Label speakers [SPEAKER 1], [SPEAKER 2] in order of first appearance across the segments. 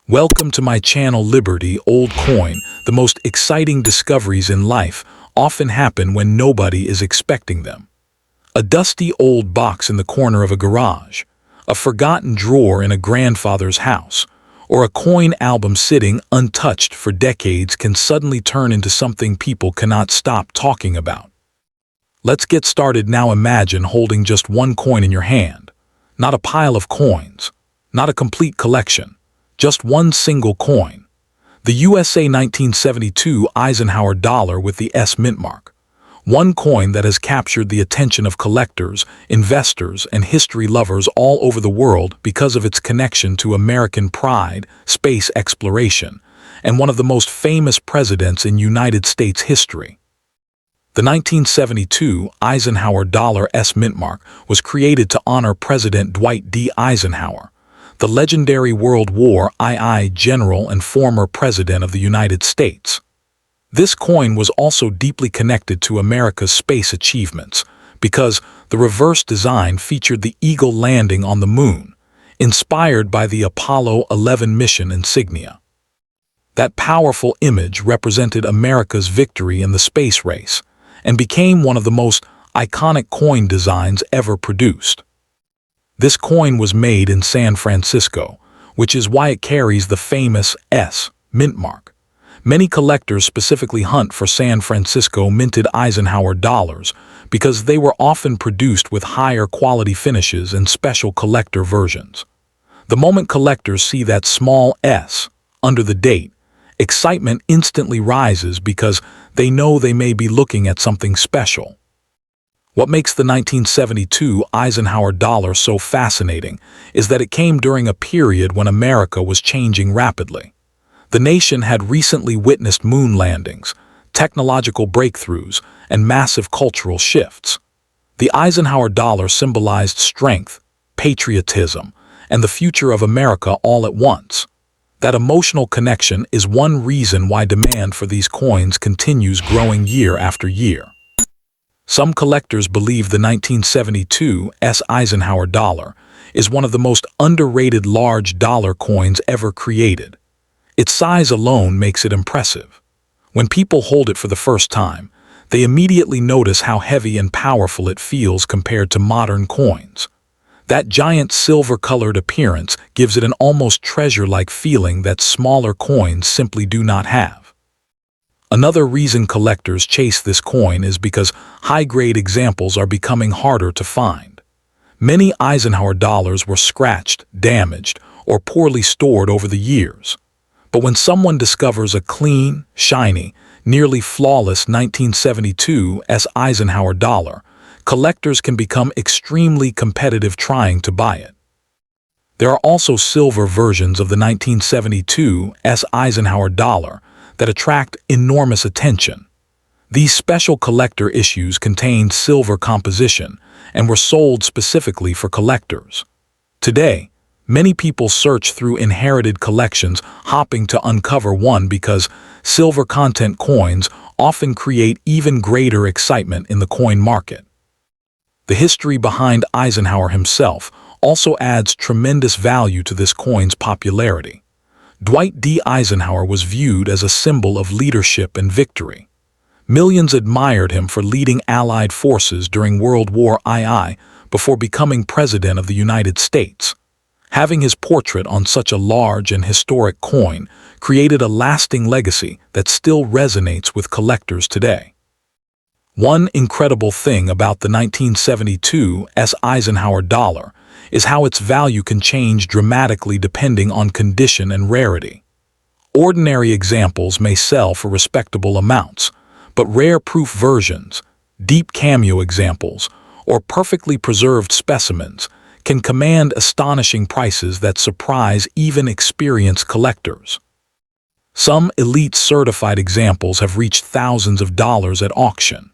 [SPEAKER 1] Welcome to my channel Liberty Old Coin. The most exciting discoveries in life often happen when nobody is expecting them. A dusty old box in the corner of a garage, a forgotten drawer in a grandfather's house, or a coin album sitting untouched for decades can suddenly turn into something people cannot stop talking about. Let's get started now. Imagine holding just one coin in your hand. Not a pile of coins, not a complete collection. Just one single coin. The USA 1972 Eisenhower Dollar with the S mint mark. One coin that has captured the attention of collectors, investors, and history lovers all over the world because of its connection to American pride, space exploration, and one of the most famous presidents in United States history. The 1972 Eisenhower Dollar S mint mark was created to honor President Dwight D. Eisenhower, the legendary World War II general and former President of the United States. This coin was also deeply connected to America's space achievements because the reverse design featured the eagle landing on the moon, inspired by the Apollo 11 mission insignia. That powerful image represented America's victory in the space race and became one of the most iconic coin designs ever produced. This coin was made in San Francisco, which is why it carries the famous S mint mark. Many collectors specifically hunt for San Francisco minted Eisenhower dollars because they were often produced with higher quality finishes and special collector versions. The moment collectors see that small S under the date, excitement instantly rises because they know they may be looking at something special. What makes the 1972 Eisenhower Dollar so fascinating is that it came during a period when America was changing rapidly. The nation had recently witnessed moon landings, technological breakthroughs, and massive cultural shifts. The Eisenhower Dollar symbolized strength, patriotism, and the future of America all at once. That emotional connection is one reason why demand for these coins continues growing year after year. Some collectors believe the 1972 S Eisenhower Dollar is one of the most underrated large dollar coins ever created. Its size alone makes it impressive. When people hold it for the first time, they immediately notice how heavy and powerful it feels compared to modern coins. That giant silver-colored appearance gives it an almost treasure-like feeling that smaller coins simply do not have. Another reason collectors chase this coin is because high-grade examples are becoming harder to find. Many Eisenhower dollars were scratched, damaged, or poorly stored over the years. But when someone discovers a clean, shiny, nearly flawless 1972 S Eisenhower dollar, collectors can become extremely competitive trying to buy it. There are also silver versions of the 1972 S Eisenhower dollar that attract enormous attention. These special collector issues contained silver composition and were sold specifically for collectors. Today, many people search through inherited collections hoping to uncover one because silver content coins often create even greater excitement in the coin market. The history behind Eisenhower himself also adds tremendous value to this coin's popularity. Dwight D. Eisenhower was viewed as a symbol of leadership and victory. Millions admired him for leading Allied forces during World War II before becoming President of the United States. Having his portrait on such a large and historic coin created a lasting legacy that still resonates with collectors today. One incredible thing about the 1972 S Eisenhower Dollar is how its value can change dramatically depending on condition and rarity. Ordinary examples may sell for respectable amounts, but rare proof versions, deep cameo examples, or perfectly preserved specimens can command astonishing prices that surprise even experienced collectors. Some elite certified examples have reached thousands of dollars at auction.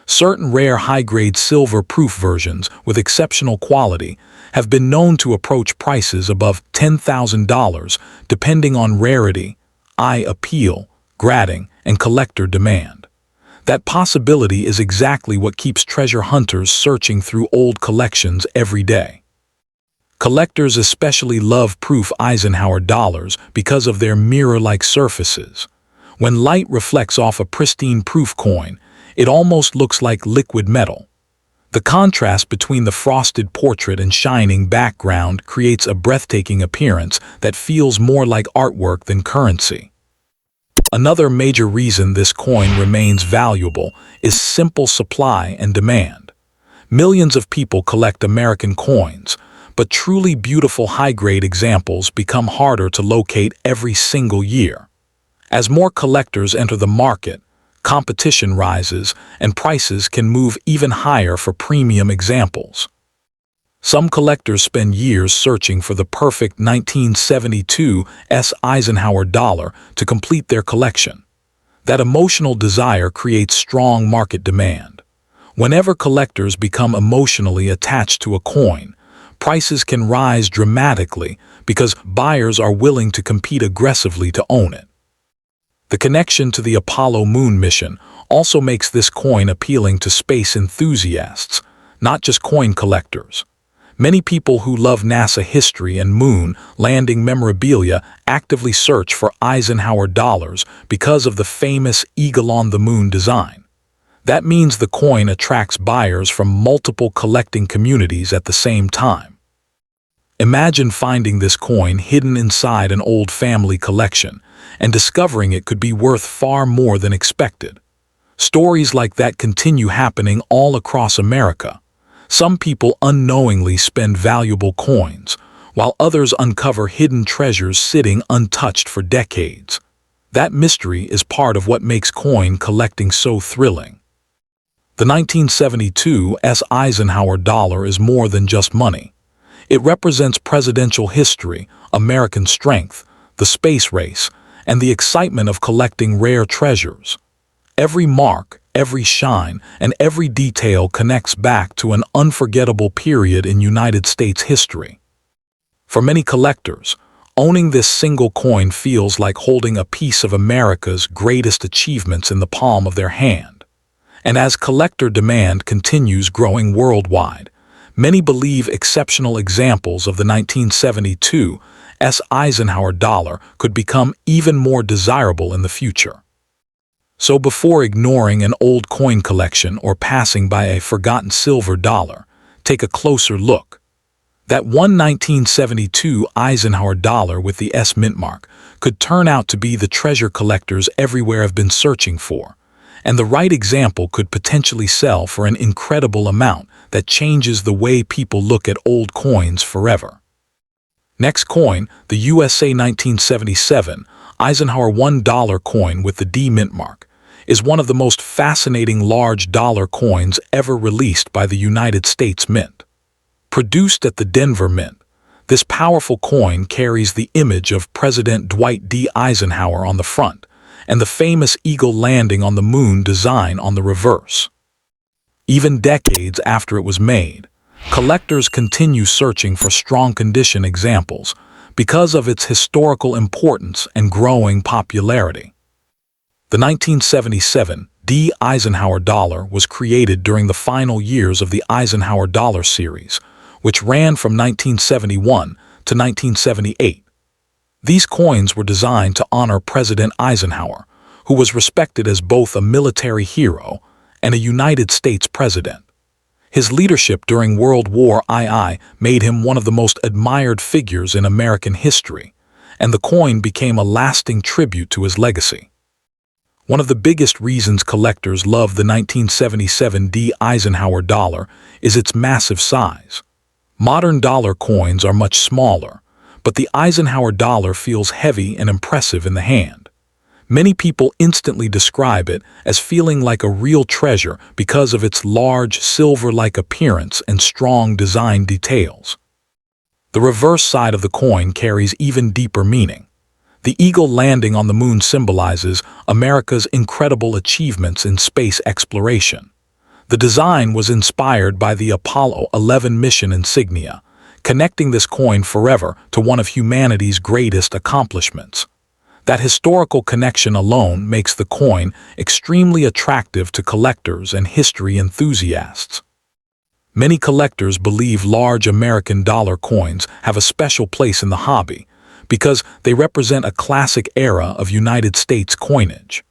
[SPEAKER 1] Certain rare high-grade silver-proof versions with exceptional quality have been known to approach prices above $10,000 depending on rarity, eye appeal, grading, and collector demand. That possibility is exactly what keeps treasure hunters searching through old collections every day. Collectors especially love proof Eisenhower dollars because of their mirror-like surfaces. When light reflects off a pristine proof coin, it almost looks like liquid metal. The contrast between the frosted portrait and shining background creates a breathtaking appearance that feels more like artwork than currency. Another major reason this coin remains valuable is simple supply and demand. Millions of people collect American coins, but truly beautiful high-grade examples become harder to locate every single year. As more collectors enter the market, competition rises and prices can move even higher for premium examples. Some collectors spend years searching for the perfect 1972 S Eisenhower Dollar to complete their collection. That emotional desire creates strong market demand. Whenever collectors become emotionally attached to a coin, prices can rise dramatically because buyers are willing to compete aggressively to own it. The connection to the Apollo moon mission also makes this coin appealing to space enthusiasts, not just coin collectors. Many people who love NASA history and moon landing memorabilia actively search for Eisenhower dollars because of the famous eagle on the moon design. That means the coin attracts buyers from multiple collecting communities at the same time. Imagine finding this coin hidden inside an old family collection, and discovering it could be worth far more than expected. Stories like that continue happening all across America. Some people unknowingly spend valuable coins, while others uncover hidden treasures sitting untouched for decades. That mystery is part of what makes coin collecting so thrilling. The 1972 S Eisenhower Dollar is more than just money. It represents presidential history, American strength, the space race, and the excitement of collecting rare treasures. Every mark, every shine, and every detail connects back to an unforgettable period in United States history. For many collectors, owning this single coin feels like holding a piece of America's greatest achievements in the palm of their hand. And as collector demand continues growing worldwide, many believe exceptional examples of the 1972 S Eisenhower Dollar could become even more desirable in the future. So before ignoring an old coin collection or passing by a forgotten silver dollar, take a closer look. That one 1972 Eisenhower dollar with the S mint mark could turn out to be the treasure collectors everywhere have been searching for, and the right example could potentially sell for an incredible amount that changes the way people look at old coins forever. Next coin, the USA 1977 Eisenhower $1 coin with the D mint mark, is one of the most fascinating large dollar coins ever released by the United States Mint. Produced at the Denver Mint, this powerful coin carries the image of President Dwight D. Eisenhower on the front and the famous eagle landing on the moon design on the reverse. Even decades after it was made, collectors continue searching for strong condition examples because of its historical importance and growing popularity. The 1977 D Eisenhower Dollar was created during the final years of the Eisenhower Dollar series, which ran from 1971 to 1978. These coins were designed to honor President Eisenhower, who was respected as both a military hero and a United States president. His leadership during World War II made him one of the most admired figures in American history, and the coin became a lasting tribute to his legacy. One of the biggest reasons collectors love the 1977 D Eisenhower Dollar is its massive size. Modern dollar coins are much smaller, but the Eisenhower Dollar feels heavy and impressive in the hand. Many people instantly describe it as feeling like a real treasure because of its large, silver-like appearance and strong design details. The reverse side of the coin carries even deeper meaning. The eagle landing on the moon symbolizes America's incredible achievements in space exploration. The design was inspired by the Apollo 11 mission insignia, connecting this coin forever to one of humanity's greatest accomplishments. That historical connection alone makes the coin extremely attractive to collectors and history enthusiasts. Many collectors believe large American dollar coins have a special place in the hobby because they represent a classic era of United States coinage.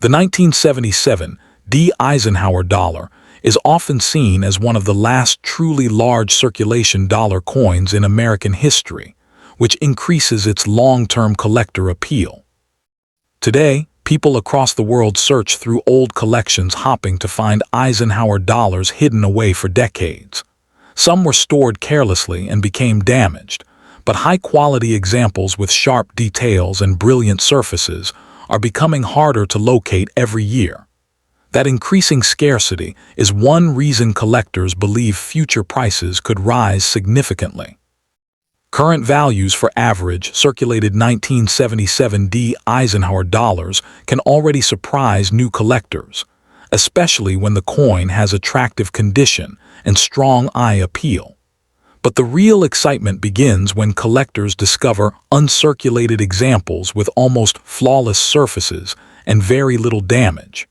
[SPEAKER 1] The 1977 D Eisenhower Dollar is often seen as one of the last truly large circulation dollar coins in American history, which increases its long-term collector appeal. Today, people across the world search through old collections hoping to find Eisenhower dollars hidden away for decades. Some were stored carelessly and became damaged, but high-quality examples with sharp details and brilliant surfaces are becoming harder to locate every year. That increasing scarcity is one reason collectors believe future prices could rise significantly. Current values for average circulated 1977 D Eisenhower dollars can already surprise new collectors, especially when the coin has attractive condition and strong eye appeal. But the real excitement begins when collectors discover uncirculated examples with almost flawless surfaces and very little damage.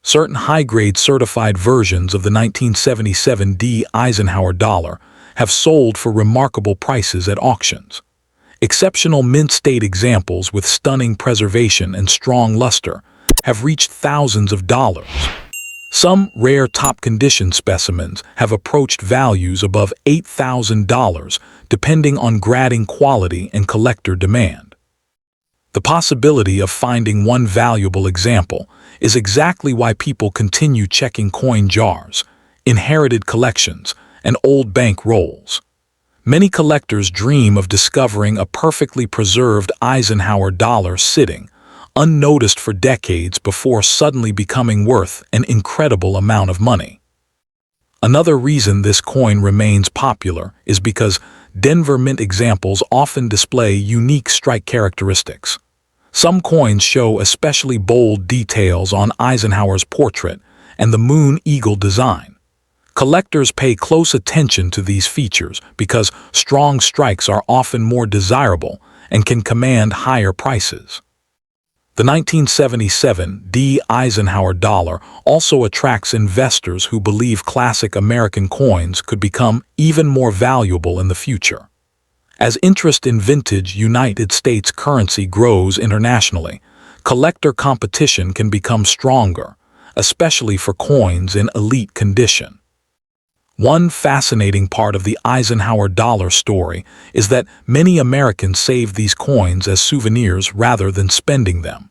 [SPEAKER 1] Certain high-grade certified versions of the 1977 D Eisenhower dollar have sold for remarkable prices at auctions. Exceptional mint-state examples with stunning preservation and strong luster have reached thousands of dollars. Some rare top-condition specimens have approached values above $8,000 depending on grading quality and collector demand. The possibility of finding one valuable example is exactly why people continue checking coin jars, inherited collections, and old bank rolls. Many collectors dream of discovering a perfectly preserved Eisenhower dollar sitting, unnoticed for decades before suddenly becoming worth an incredible amount of money. Another reason this coin remains popular is because Denver Mint examples often display unique strike characteristics. Some coins show especially bold details on Eisenhower's portrait and the Moon Eagle design. Collectors pay close attention to these features because strong strikes are often more desirable and can command higher prices. The 1977 D Eisenhower dollar also attracts investors who believe classic American coins could become even more valuable in the future. As interest in vintage United States currency grows internationally, collector competition can become stronger, especially for coins in elite condition. One fascinating part of the Eisenhower dollar story is that many Americans save these coins as souvenirs rather than spending them.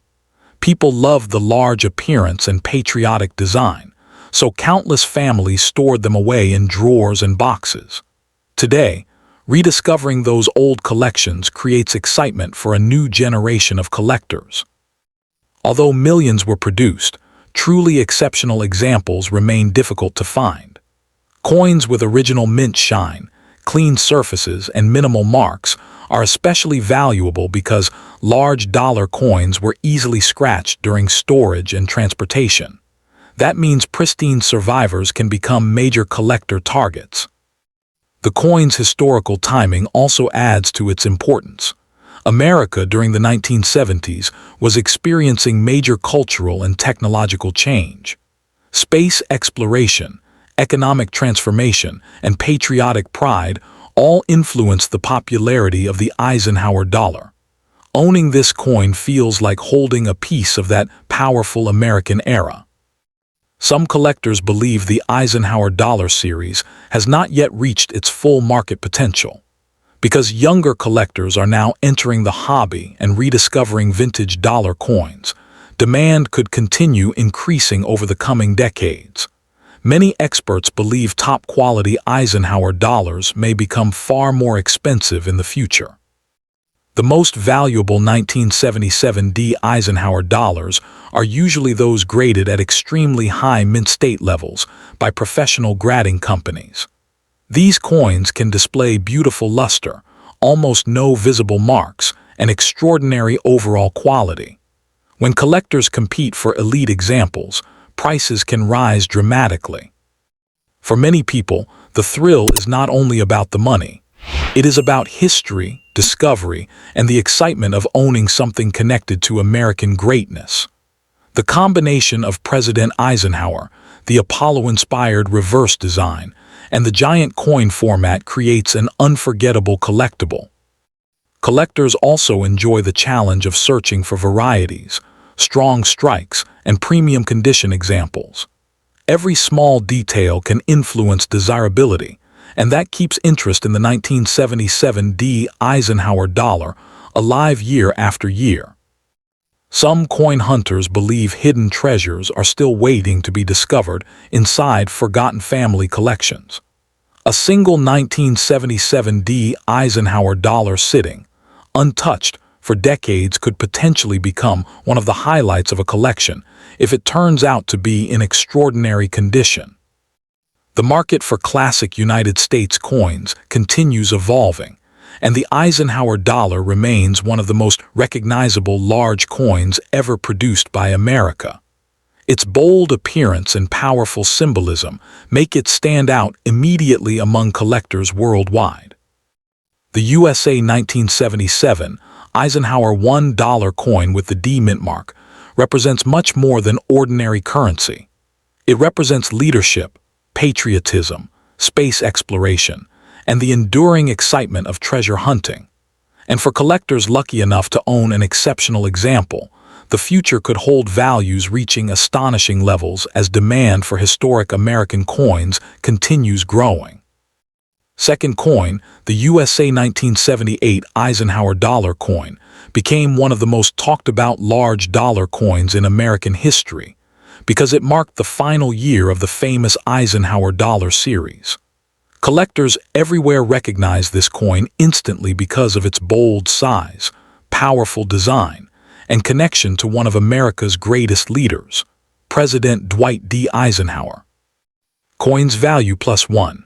[SPEAKER 1] People love the large appearance and patriotic design, so countless families stored them away in drawers and boxes. Today, rediscovering those old collections creates excitement for a new generation of collectors. Although millions were produced, truly exceptional examples remain difficult to find. Coins with original mint shine, clean surfaces, and minimal marks are especially valuable because large dollar coins were easily scratched during storage and transportation. That means pristine survivors can become major collector targets. The coin's historical timing also adds to its importance. America during the 1970s was experiencing major cultural and technological change. Space exploration, economic transformation, and patriotic pride all influenced the popularity of the Eisenhower dollar. Owning this coin feels like holding a piece of that powerful American era. Some collectors believe the Eisenhower dollar series has not yet reached its full market potential. Because younger collectors are now entering the hobby and rediscovering vintage dollar coins, demand could continue increasing over the coming decades. Many experts believe top-quality Eisenhower dollars may become far more expensive in the future. The most valuable 1977 D Eisenhower dollars are usually those graded at extremely high mint state levels by professional grading companies. These coins can display beautiful luster, almost no visible marks, and extraordinary overall quality. When collectors compete for elite examples, prices can rise dramatically. For many people, the thrill is not only about the money. It is about history, discovery, and the excitement of owning something connected to American greatness. The combination of President Eisenhower, the Apollo-inspired reverse design, and the giant coin format creates an unforgettable collectible. Collectors also enjoy the challenge of searching for varieties, strong strikes, and premium condition examples. Every small detail can influence desirability, and that keeps interest in the 1977 D Eisenhower Dollar alive year after year. Some coin hunters believe hidden treasures are still waiting to be discovered inside forgotten family collections. A single 1977 D Eisenhower Dollar sitting, untouched for decades, could potentially become one of the highlights of a collection if it turns out to be in extraordinary condition. The market for classic United States coins continues evolving, and the Eisenhower Dollar remains one of the most recognizable large coins ever produced by America. Its bold appearance and powerful symbolism make it stand out immediately among collectors worldwide. The USA 1977 Eisenhower $1 coin with the D mint mark represents much more than ordinary currency. It represents leadership, patriotism, space exploration, and the enduring excitement of treasure hunting. And for collectors lucky enough to own an exceptional example, the future could hold values reaching astonishing levels as demand for historic American coins continues growing. Second coin, the USA 1978 Eisenhower Dollar coin, became one of the most talked about large dollar coins in American history because it marked the final year of the famous Eisenhower Dollar series. Collectors everywhere recognize this coin instantly because of its bold size, powerful design, and connection to one of America's greatest leaders, President Dwight D. Eisenhower. Coin's value +1.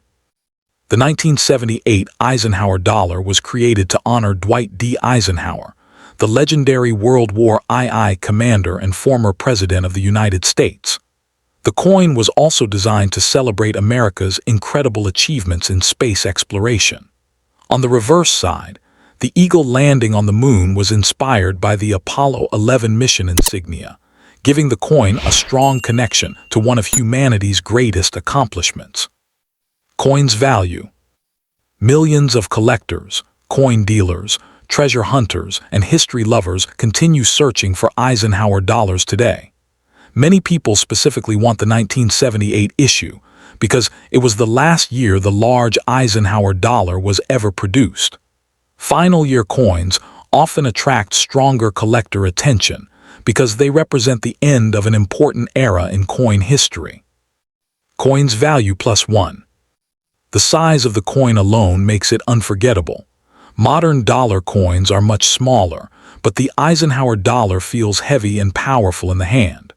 [SPEAKER 1] The 1978 Eisenhower Dollar was created to honor Dwight D. Eisenhower, the legendary World War II commander and former President of the United States. The coin was also designed to celebrate America's incredible achievements in space exploration. On the reverse side, the eagle landing on the moon was inspired by the Apollo 11 mission insignia, giving the coin a strong connection to one of humanity's greatest accomplishments. Coin's value. Millions of collectors, coin dealers, treasure hunters, and history lovers continue searching for Eisenhower dollars today. Many people specifically want the 1978 issue because it was the last year the large Eisenhower dollar was ever produced. Final year coins often attract stronger collector attention because they represent the end of an important era in coin history. Coin's value +1. The size of the coin alone makes it unforgettable. Modern dollar coins are much smaller, but the Eisenhower dollar feels heavy and powerful in the hand.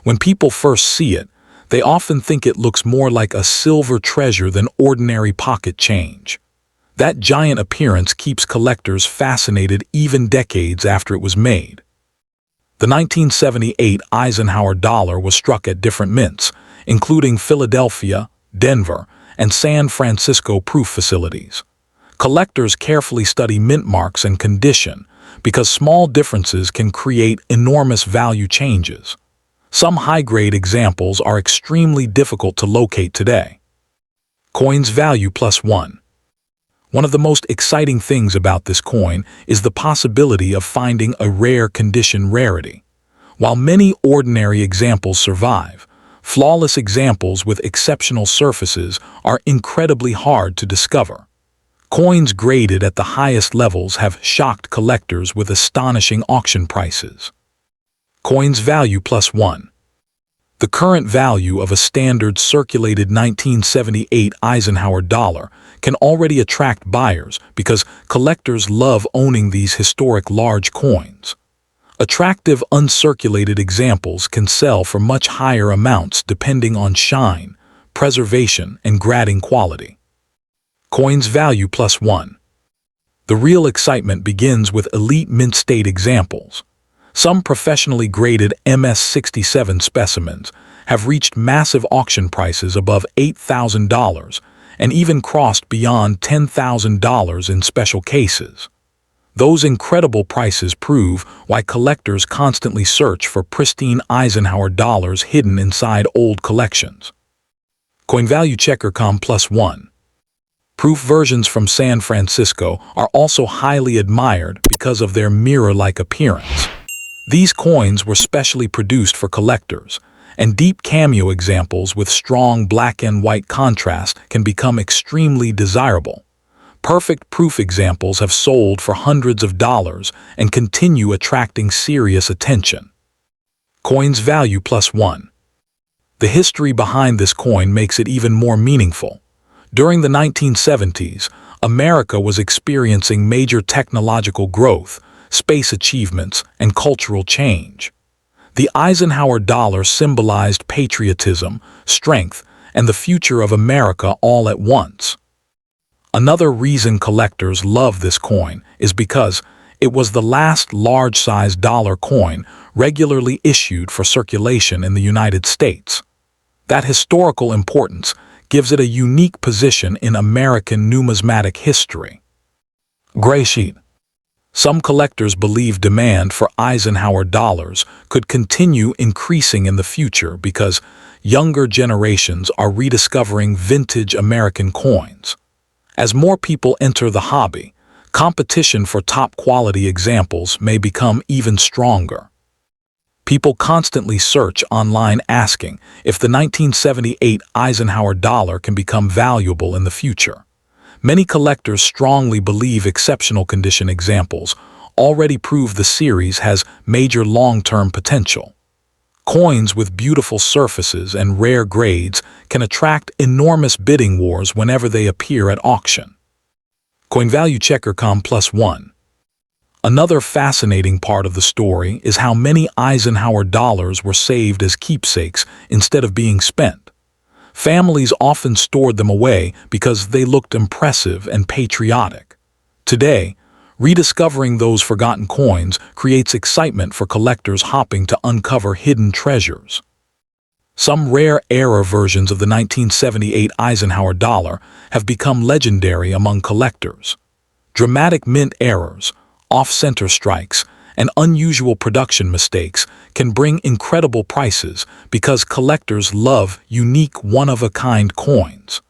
[SPEAKER 1] When people first see it, they often think it looks more like a silver treasure than ordinary pocket change. That giant appearance keeps collectors fascinated even decades after it was made. The 1978 Eisenhower dollar was struck at different mints, including Philadelphia, Denver, and San Francisco proof facilities. Collectors carefully study mint marks and condition because small differences can create enormous value changes. Some high-grade examples are extremely difficult to locate today. Coin's value +1. One of the most exciting things about this coin is the possibility of finding a rare condition rarity. While many ordinary examples survive, flawless examples with exceptional surfaces are incredibly hard to discover. Coins graded at the highest levels have shocked collectors with astonishing auction prices. Coin's value +1. The current value of a standard circulated 1978 Eisenhower dollar can already attract buyers because collectors love owning these historic large coins. Attractive uncirculated examples can sell for much higher amounts depending on shine, preservation, and grading quality. Coin's value +1. The real excitement begins with elite mint state examples. Some professionally graded MS-67 specimens have reached massive auction prices above $8,000 and even crossed beyond $10,000 in special cases. Those incredible prices prove why collectors constantly search for pristine Eisenhower dollars hidden inside old collections. Coin value checker Com+1. Proof versions from San Francisco are also highly admired because of their mirror-like appearance. These coins were specially produced for collectors, and deep cameo examples with strong black and white contrast can become extremely desirable. Perfect proof examples have sold for hundreds of dollars and continue attracting serious attention. Coin's value +1. The history behind this coin makes it even more meaningful. During the 1970s, America was experiencing major technological growth, space achievements, and cultural change. The Eisenhower dollar symbolized patriotism, strength, and the future of America all at once. Another reason collectors love this coin is because it was the last large-sized dollar coin regularly issued for circulation in the United States. That historical importance gives it a unique position in American numismatic history. Gray sheet. Some collectors believe demand for Eisenhower dollars could continue increasing in the future because younger generations are rediscovering vintage American coins. As more people enter the hobby, competition for top-quality examples may become even stronger. People constantly search online asking if the 1978 Eisenhower dollar can become valuable in the future. Many collectors strongly believe exceptional condition examples already prove the series has major long-term potential. Coins with beautiful surfaces and rare grades can attract enormous bidding wars whenever they appear at auction. Coin value checker Com+1. Another fascinating part of the story is how many Eisenhower dollars were saved as keepsakes instead of being spent. Families often stored them away because they looked impressive and patriotic. Today, rediscovering those forgotten coins creates excitement for collectors hopping to uncover hidden treasures. Some rare-era versions of the 1978 Eisenhower dollar have become legendary among collectors. Dramatic mint errors, off-center strikes, and unusual production mistakes can bring incredible prices because collectors love unique one-of-a-kind coins.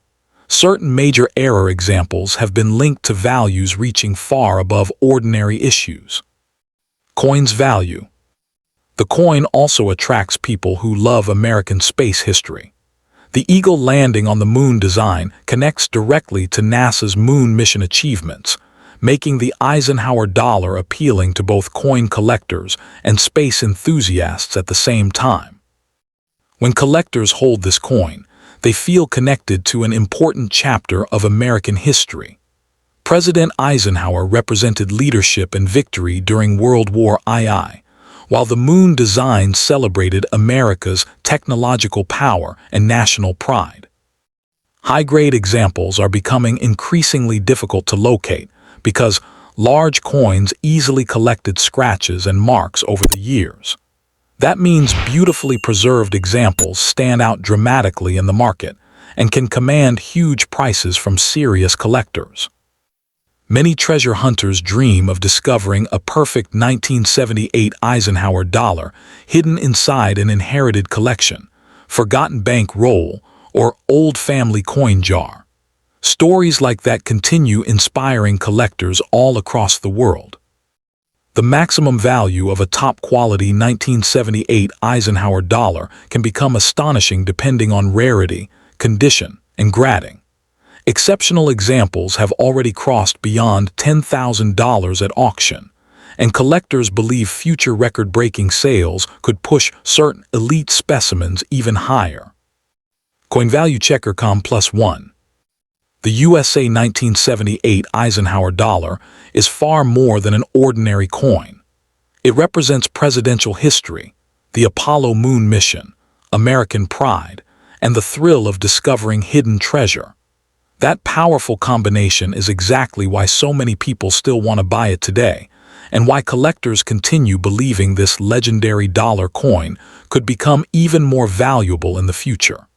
[SPEAKER 1] Certain major error examples have been linked to values reaching far above ordinary issues. Coin's value. The coin also attracts people who love American space history. The eagle landing on the moon design connects directly to NASA's moon mission achievements, making the Eisenhower dollar appealing to both coin collectors and space enthusiasts at the same time. When collectors hold this coin, they feel connected to an important chapter of American history. President Eisenhower represented leadership and victory during World War II, while the moon design celebrated America's technological power and national pride. High-grade examples are becoming increasingly difficult to locate because large coins easily collected scratches and marks over the years. That means beautifully preserved examples stand out dramatically in the market and can command huge prices from serious collectors. Many treasure hunters dream of discovering a perfect 1978 Eisenhower dollar hidden inside an inherited collection, forgotten bank roll, or old family coin jar. Stories like that continue inspiring collectors all across the world. The maximum value of a top-quality 1978 Eisenhower dollar can become astonishing depending on rarity, condition, and grading. Exceptional examples have already crossed beyond $10,000 at auction, and collectors believe future record-breaking sales could push certain elite specimens even higher. Coin value checker Com+1. The USA 1978 Eisenhower dollar is far more than an ordinary coin. It represents presidential history, the Apollo moon mission, American pride, and the thrill of discovering hidden treasure. That powerful combination is exactly why so many people still want to buy it today, and why collectors continue believing this legendary dollar coin could become even more valuable in the future.